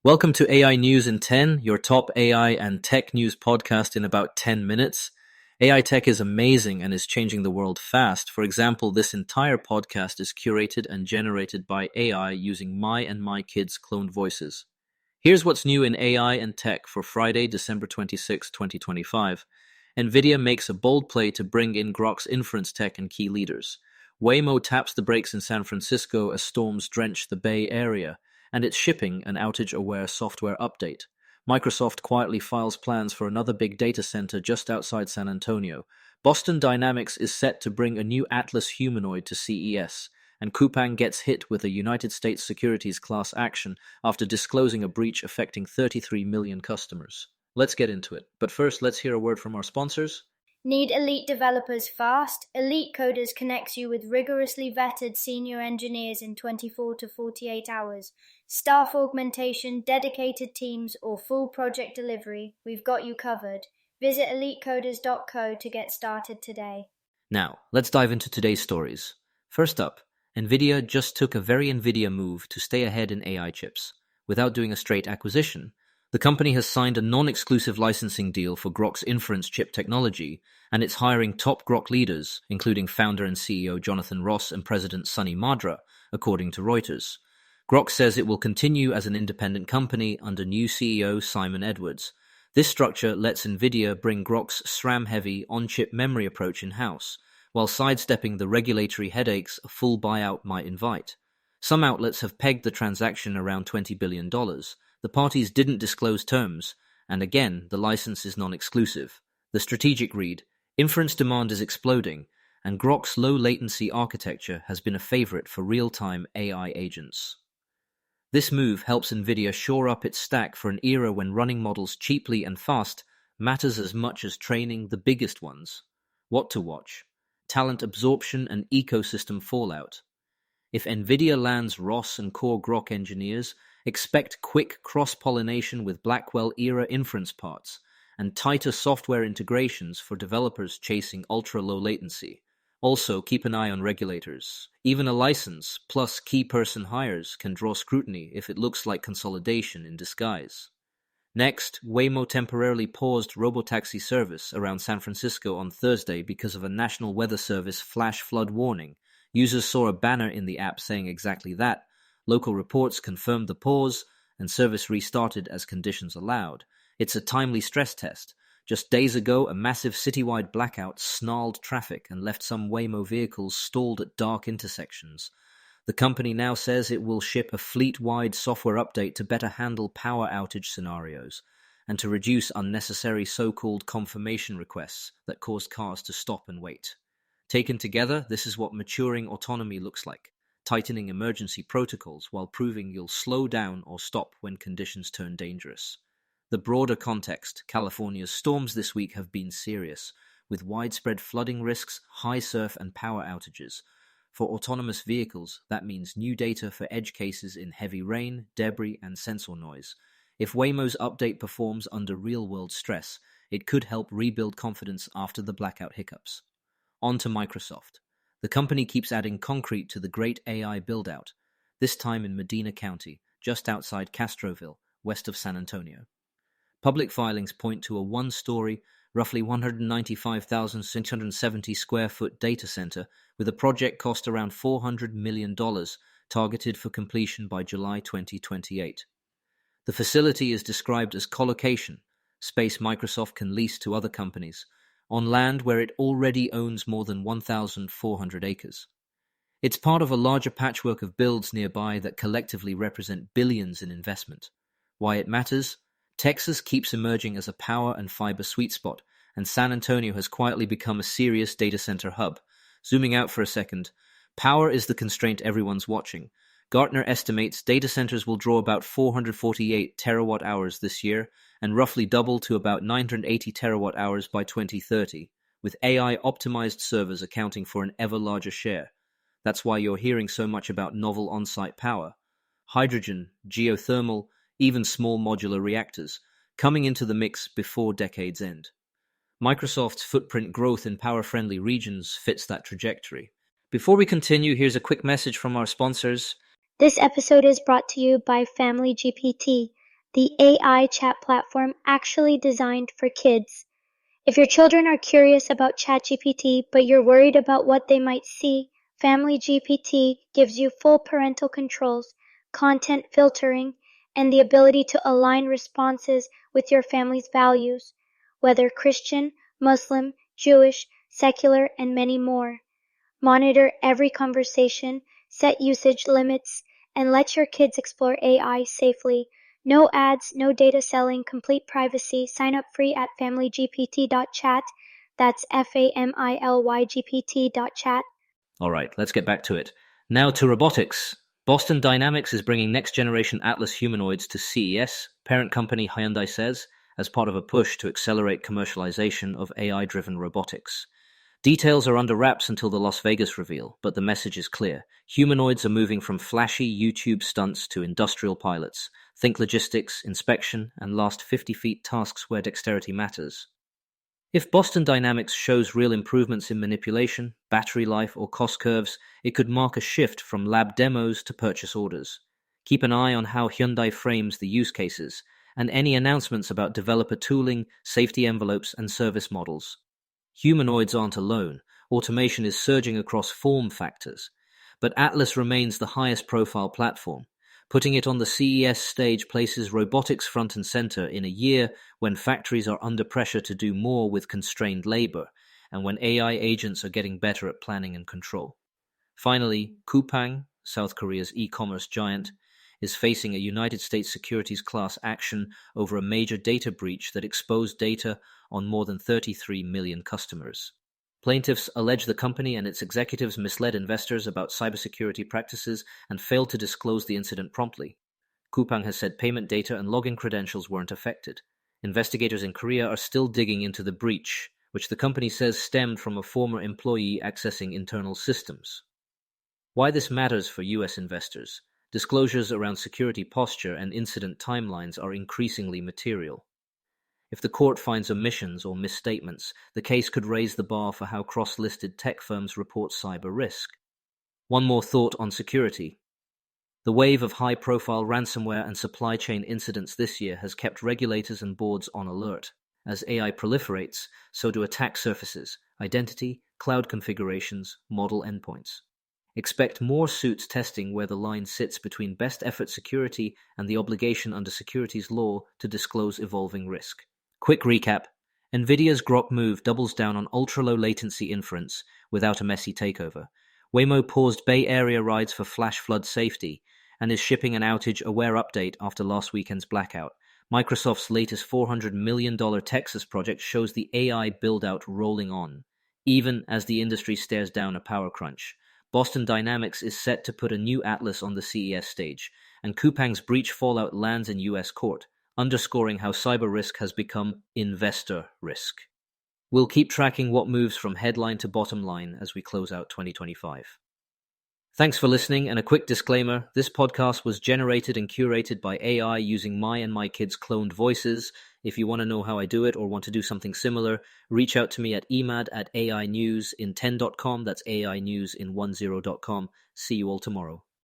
Welcome to AI News in 10, your top AI and tech news podcast in about 10 minutes. AI tech is amazing and is changing the world fast. For example, this entire podcast is curated and generated by AI using my and my kids' cloned voices. Here's what's new in AI and tech for Friday, December 26, 2025. Nvidia makes a bold play to bring in Groq's inference tech and key leaders. Waymo taps the brakes in San Francisco as storms drench the Bay Area, and it's shipping an outage-aware software update. Microsoft quietly files plans for another big data center just outside San Antonio. Boston Dynamics is set to bring a new Atlas humanoid to CES, and Coupang gets hit with a United States securities class action after disclosing a breach affecting 33 million customers. Let's get into it, but first let's hear a word from our sponsors. Need elite developers fast? Elite Coders connects you with rigorously vetted senior engineers in 24 to 48 hours. Staff augmentation, dedicated teams, or full project delivery, we've got you covered. Visit elitecoders.co to get started today. Now, let's dive into today's stories. First up, Nvidia just took a very Nvidia move to stay ahead in AI chips. Without doing a straight acquisition, the company has signed a non-exclusive licensing deal for Groq's inference chip technology, and it's hiring top Groq leaders, including founder and CEO Jonathan Ross and President Sunny Madra, according to Reuters. Groq says it will continue as an independent company under new CEO Simon Edwards. This structure lets Nvidia bring Groq's SRAM-heavy on-chip memory approach in-house, while sidestepping the regulatory headaches a full buyout might invite. Some outlets have pegged the transaction around $20 billion. The parties didn't disclose terms, and again, the license is non-exclusive. The strategic read: inference demand is exploding, and Groq's low-latency architecture has been a favorite for real-time AI agents. This move helps Nvidia shore up its stack for an era when running models cheaply and fast matters as much as training the biggest ones. What to watch? Talent absorption and ecosystem fallout. If Nvidia lands Ross and core Groq engineers, expect quick cross-pollination with Blackwell-era inference parts, and tighter software integrations for developers chasing ultra-low latency. Also, keep an eye on regulators. Even a license, plus key person hires, can draw scrutiny if it looks like consolidation in disguise. Next, Waymo temporarily paused robotaxi service around San Francisco on Thursday because of a National Weather Service flash flood warning. Users saw a banner in the app saying exactly that. Local reports confirmed the pause, and service restarted as conditions allowed. It's a timely stress test. Just days ago, a massive citywide blackout snarled traffic and left some Waymo vehicles stalled at dark intersections. The company now says it will ship a fleet-wide software update to better handle power outage scenarios and to reduce unnecessary so-called confirmation requests that cause cars to stop and wait. Taken together, this is what maturing autonomy looks like: tightening emergency protocols while proving you'll slow down or stop when conditions turn dangerous. The broader context: California's storms this week have been serious, with widespread flooding risks, high surf, and power outages. For autonomous vehicles, that means new data for edge cases in heavy rain, debris, and sensor noise. If Waymo's update performs under real-world stress, it could help rebuild confidence after the blackout hiccups. On to Microsoft. The company keeps adding concrete to the great AI build-out, this time in Medina County, just outside Castroville, west of San Antonio. Public filings point to a one-story, roughly 195,670 square foot data center with a project cost around $400 million, targeted for completion by July 2028. The facility is described as colocation, space Microsoft can lease to other companies, on land where it already owns more than 1,400 acres. It's part of a larger patchwork of builds nearby that collectively represent billions in investment. Why it matters? Texas keeps emerging as a power and fiber sweet spot, and San Antonio has quietly become a serious data center hub. Zooming out for a second, power is the constraint everyone's watching. Gartner estimates data centers will draw about 448 terawatt hours this year, and roughly double to about 980 terawatt hours by 2030, with AI-optimized servers accounting for an ever larger share. That's why you're hearing so much about novel on-site power. Hydrogen, geothermal, even small modular reactors, coming into the mix before decade's end. Microsoft's footprint growth in power-friendly regions fits that trajectory. Before we continue, here's a quick message from our sponsors. This episode is brought to you by Family GPT. the AI chat platform actually designed for kids. If your children are curious about ChatGPT but you're worried about what they might see, Family GPT gives you full parental controls, content filtering, and the ability to align responses with your family's values, whether Christian, Muslim, Jewish, secular, and many more. Monitor every conversation, set usage limits, and let your kids explore AI safely. No ads, no data selling, complete privacy. Sign up free at familygpt.chat. That's familygpt.chat. All right, let's get back to it. Now to robotics. Boston Dynamics is bringing next-generation Atlas humanoids to CES, parent company Hyundai says, as part of a push to accelerate commercialization of AI-driven robotics. Details are under wraps until the Las Vegas reveal, but the message is clear. Humanoids are moving from flashy YouTube stunts to industrial pilots. Think logistics, inspection, and last 50 feet tasks where dexterity matters. If Boston Dynamics shows real improvements in manipulation, battery life, or cost curves, it could mark a shift from lab demos to purchase orders. Keep an eye on how Hyundai frames the use cases, and any announcements about developer tooling, safety envelopes, and service models. Humanoids aren't alone. Automation is surging across form factors. But Atlas remains the highest profile platform. Putting it on the CES stage places robotics front and center in a year when factories are under pressure to do more with constrained labor, and when AI agents are getting better at planning and control. Finally, Coupang, South Korea's e-commerce giant, is facing a United States securities class action over a major data breach that exposed data on more than 33 million customers. Plaintiffs allege the company and its executives misled investors about cybersecurity practices and failed to disclose the incident promptly. Coupang has said payment data and login credentials weren't affected. Investigators in Korea are still digging into the breach, which the company says stemmed from a former employee accessing internal systems. Why this matters for U.S. investors. Disclosures around security posture and incident timelines are increasingly material. If the court finds omissions or misstatements, the case could raise the bar for how cross-listed tech firms report cyber risk. One more thought on security. The wave of high-profile ransomware and supply chain incidents this year has kept regulators and boards on alert. As AI proliferates, so do attack surfaces, identity, cloud configurations, model endpoints. Expect more suits testing where the line sits between best effort security and the obligation under securities law to disclose evolving risk. Quick recap. Nvidia's Groq move doubles down on ultra-low latency inference without a messy takeover. Waymo paused Bay Area rides for flash flood safety and is shipping an outage-aware update after last weekend's blackout. Microsoft's latest $400 million Texas project shows the AI build-out rolling on, even as the industry stares down a power crunch. Boston Dynamics is set to put a new Atlas on the CES stage, and Coupang's breach fallout lands in U.S. court, underscoring how cyber risk has become investor risk. We'll keep tracking what moves from headline to bottom line as we close out 2025. Thanks for listening, and a quick disclaimer, this podcast was generated and curated by AI using my and my kids' cloned voices. If you want to know how I do it or want to do something similar, reach out to me at emad@ainewsin10.com, that's AInewsin10.com. See you all tomorrow.